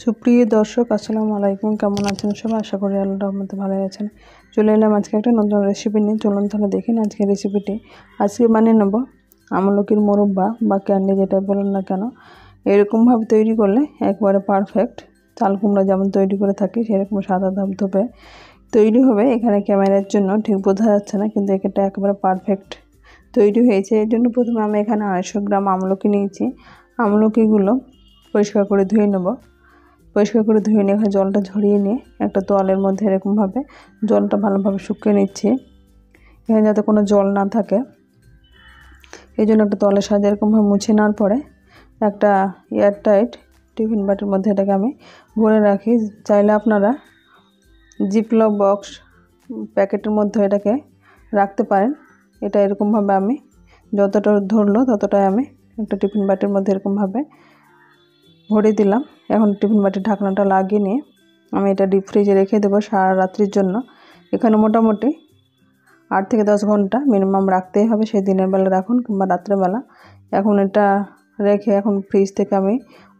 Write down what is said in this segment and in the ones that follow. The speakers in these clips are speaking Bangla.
সুপ্রিয় দর্শক আসসালামু আলাইকুম, কেমন আছেন সবাই? আশা করি আল্লাহর রহমতে ভালো আছেন। চলে এলাম আজকে একটা নতুন রেসিপি নিয়ে। চলুন তাহলে দেখি আজকের রেসিপিটি। আজকে বানিয়ে নেব আমলকির মোরব্বা বা ক্যান্ডি, যেটা বলেন না কেন। এরকমভাবে তৈরি করলে একবারে পারফেক্ট চাল কুমড়া যেমন তৈরি করে থাকি সেরকম সাদা ধবধবে তৈরি হবে। এখানে ক্যামেরার জন্য ঠিক বোঝা যাচ্ছে না, কিন্তু এটা একেবারে পারফেক্ট তৈরি হয়েছে। এর জন্য প্রথমে আমি এখানে 250 গ্রাম আমলকি নিয়েছি। আমলকিগুলো পরিষ্কার করে ধুয়ে নেব। পরিষ্কার করে ধুয়ে নিয়ে এখানে জলটা ঝরিয়ে নিয়ে একটা তোয়ালের মধ্যে এরকমভাবে জলটা ভালোভাবে শুকিয়ে নিচ্ছি, এখানে যাতে কোনো জল না থাকে। এই জন্য একটা তোয়ালের সাহায্যে এরকমভাবে মুছে নেওয়ার পরে একটা এয়ারটাইট টিফিন বাটির মধ্যে এটাকে আমি ভরে রাখি। চাইলে আপনারা জিপলক বক্স প্যাকেটের মধ্যে এটাকে রাখতে পারেন। এটা এরকমভাবে আমি যতটা ধরলো ততটাই আমি একটা টিফিন বাটির মধ্যে এরকমভাবে ভরে দিলাম। এখন টিফিন বাটির ঢাকনাটা লাগিয়ে নিয়ে আমি এটা ডিপ ফ্রিজে রেখে দেবো সারা রাত্রির জন্য। এখানে মোটামুটি 8 থেকে 10 ঘন্টা মিনিমাম রাখতেই হবে, সেই দিনের বেলা রাখুন কিংবা রাত্রেবেলা। এখন এটা রেখে এখন ফ্রিজ থেকে আমি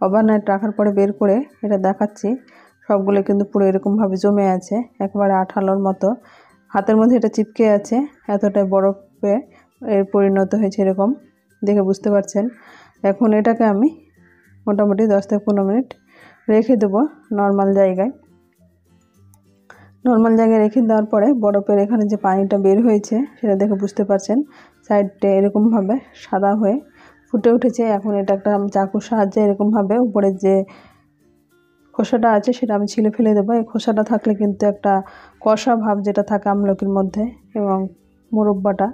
ওভারনাইট রাখার পরে বের করে এটা দেখাচ্ছি। সবগুলো কিন্তু পুরো এরকমভাবে জমে আছে, একেবারে আঠালোর মতো। হাতের মধ্যে এটা চিপকে আছে, এতটাই বরফে এর পরিণত হয়েছে, এরকম দেখে বুঝতে পারছেন। এখন এটাকে আমি মোটামুটি 10 থেকে 15 মিনিট রেখে দেবো নর্মাল জায়গায়। নর্মাল জায়গায় রেখে দেওয়ার পরে বরফের এখানে যে পানিটা বের হয়েছে সেটা দেখে বুঝতে পারছেন সাইডে এরকমভাবে সাদা হয়ে ফুটে উঠেছে। এখন এটা একটা আমি চাকুর সাহায্যে এরকমভাবে উপরের যে খোসাটা আছে সেটা আমি ছিলে ফেলে দেবো। এই খোসাটা থাকলে কিন্তু একটা কষা ভাব যেটা থাকে আমলকির মধ্যে এবং মোরব্বাটা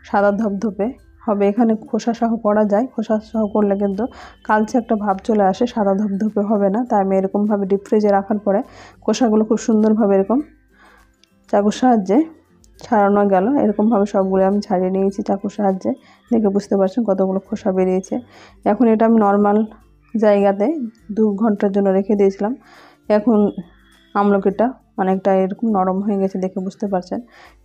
সাদা ধবধবে হবে। এখানে খোসা সহ করা যায়, খোসা সহ করলে কিন্তু কালচে একটা ভাব চলে আসে, সাদা ধবধবে হবে না। তাই আমি এরকমভাবে ডিপ ফ্রিজে রাখার পরে খোসাগুলো খুব সুন্দরভাবে এরকম চাকুর সাহায্যে ছাড়ানো গেল। এরকমভাবে সবগুলো আমি ছাড়িয়ে নিয়েছি চাকুর সাহায্যে, দেখে বুঝতে পারছেন কতগুলো খোসা বেরিয়েছে। এখন এটা আমি নর্মাল জায়গাতে 2 ঘন্টার জন্য রেখে দিয়েছিলাম। এখন আমলকিটা অনেকটা এরকম নরম হয়ে গেছে, দেখে বুঝতে পারছেন।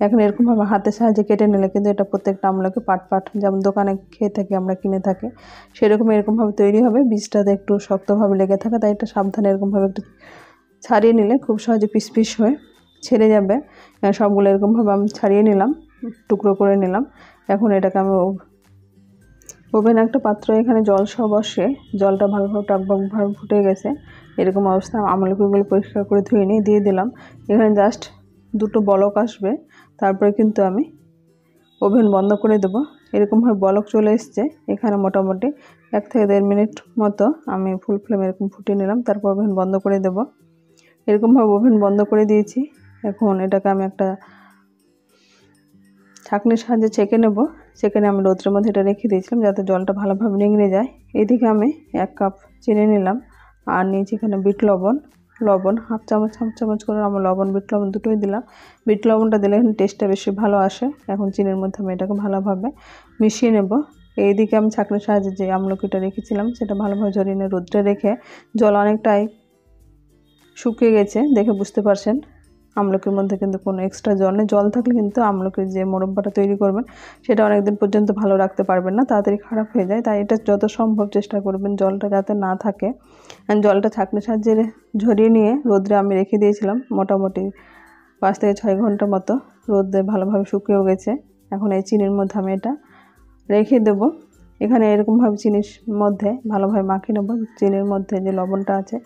এখন এরকমভাবে হাতের সাহায্যে কেটে নিলে কিন্তু এটা প্রত্যেকটা আমলকি পাট পাট যেমন দোকানে খেয়ে থাকি আমরা, কিনে থাকি সেরকম এরকমভাবে তৈরি হবে। বীজটাতে একটু শক্তভাবে লেগে থাকে, তাই এটা সাবধানে এরকমভাবে একটু ছাড়িয়ে নিলে খুব সহজে পিস পিস হয়ে ছেড়ে যাবে। সবগুলো এরকমভাবে আমি ছাড়িয়ে নিলাম, টুকরো করে নিলাম। এখন এটাকে আমি ওভেনে একটা পাত্র এখানে জল সহ বসে, জলটা ভালোভাবে টকবকভাবে ফুটে গেছে। এরকম অবস্থা আমলকিগুলো পরিষ্কার করে ধুয়ে নিয়ে দিয়ে দিলাম। এখানে জাস্ট 2টো বলক আসবে, তারপরে কিন্তু আমি ওভেন বন্ধ করে দেব। এরকমভাবে বলক চলে এসছে, এখানে মোটামুটি 1 থেকে 1.5 মিনিট মতো আমি ফুল ফ্লেমে এরকম ফুটিয়ে নিলাম, তারপর ওভেন বন্ধ করে দেব। এরকমভাবে ওভেন বন্ধ করে দিয়েছি। এখন এটাকে আমি একটা ছাঁকনির সাহায্যে ছেঁকে নেব। ছেঁকে নিয়ে আমি রোদ্রের মধ্যে এটা রেখে দিয়েছিলাম যাতে জলটা ভালোভাবে নিংড়ে যায়। এদিকে আমি 1 কাপ চিনি নিলাম আর নিয়েছি এখানে বিট লবণ। হাফ চামচ করে আমি লবণ বিট লবণ দুটোই দিলাম। বিট লবণটা দিলে এখানে টেস্টটা বেশি ভালো আসে। এখন চিনির মধ্যে আমি এটাকে ভালোভাবে মিশিয়ে নেব। এইদিকে আমি ছাঁকনির সাহায্যে যে আমলকিটা রেখেছিলাম সেটা ভালোভাবে ঝরিয়ে নিয়ে রোদ্রে রেখে, জল অনেকটাই শুকিয়ে গেছে দেখে বুঝতে পারছেন। আমলকির মধ্যে কিন্তু কোনো এক্সট্রা জল নেই। জল থাকলে কিন্তু আমলকির যে মোরব্বাটা তৈরি করবেন সেটা অনেকদিন পর্যন্ত ভালো রাখতে পারবেন না, তাড়াতাড়ি খারাপ হয়ে যায়। তাই এটা যত সম্ভব চেষ্টা করবেন জলটা যাতে না থাকে। জলটা ছাঁকনির সাহায্যে ঝরিয়ে নিয়ে রোদ্রে আমি রেখে দিয়েছিলাম মোটামুটি 5 থেকে 6 ঘন্টার মতো। রোদ্রে ভালোভাবে শুকিয়েও গেছে। এখন এই চিনির মধ্যে আমি এটা রেখে দেবো। এখানে এরকমভাবে চিনির মধ্যে ভালোভাবে মাখিয়ে নেব। চিনির মধ্যে যে লবণটা আছে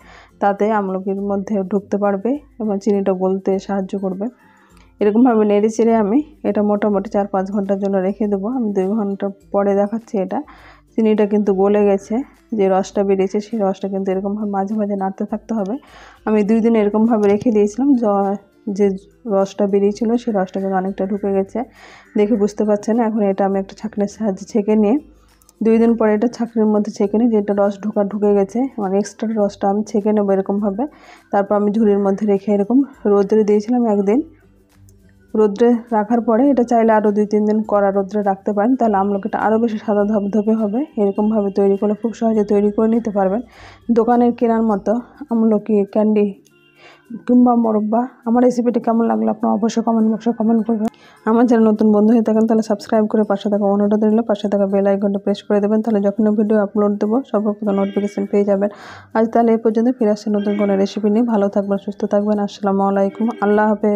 তাতে আমলকির মধ্যে ঢুকতে পারবে এবং চিনিটা গলতে সাহায্য করবে। এরকমভাবে নেড়ে চেড়ে আমি এটা মোটামুটি 4-5 ঘন্টার জন্য রেখে দেবো। আমি 2 ঘন্টা পরে দেখাচ্ছি এটা চিনিটা কিন্তু গলে গেছে। যে রসটা বেরিয়েছে সেই রসটা কিন্তু এরকমভাবে মাঝে মাঝে নাড়তে থাকতে হবে। আমি 2 দিন এরকমভাবে রেখে দিয়েছিলাম, যে রসটা বেরিয়েছিল সেই রসটা কিন্তু অনেকটা ঢুকে গেছে দেখে বুঝতে পারছেন। এখন এটা আমি একটা ছাঁকনির সাহায্যে ছেঁকে নিয়ে 2 দিন পরে এটা ছাঁকনির মধ্যে ছেঁকে নিই, যেটা রস ঢুকে গেছে মানে এক্সট্রা রসটা আমি ছেঁকে নেবো এরকমভাবে। তারপর আমি ঝুড়ির মধ্যে রেখে এরকম রোদ্রে দিয়েছিলাম 1 দিন। রোদ্রে রাখার পরে এটা চাইলে আরও 2-3 দিন কড়া রোদ্রে রাখতে পারেন, তাহলে আমলকিটা আরও বেশি সাদা ধবধবে হবে। এরকমভাবে তৈরি করলে খুব সহজে তৈরি করে নিতে পারবেন দোকানের কেনার মতো আমলকি ক্যান্ডি কিংবা মোরব্বা। আমার রেসিপিটি কেমন লাগলো আপনারা অবশ্যই কমেন্ট বক্সে কমেন্ট করবেন। আমার যারা নতুন বন্ধু হয়ে থাকেন তাহলে সাবস্ক্রাইব করে পাশে থাকা অনুরোধ রইল, পাশে থাকা বেল আইকনটা প্রেস করে দেবেন, তাহলে যখন ভিডিও আপলোড দেবো সর্বপ্রথম নোটিফিকেশন পেয়ে যাবেন। আজ তাহলে এই পর্যন্ত, ফিরে আসছি নতুন কোনো রেসিপি নিয়ে। ভালো থাকবেন, সুস্থ থাকবেন। আসসালামু আলাইকুম, আল্লাহ হাফেজ।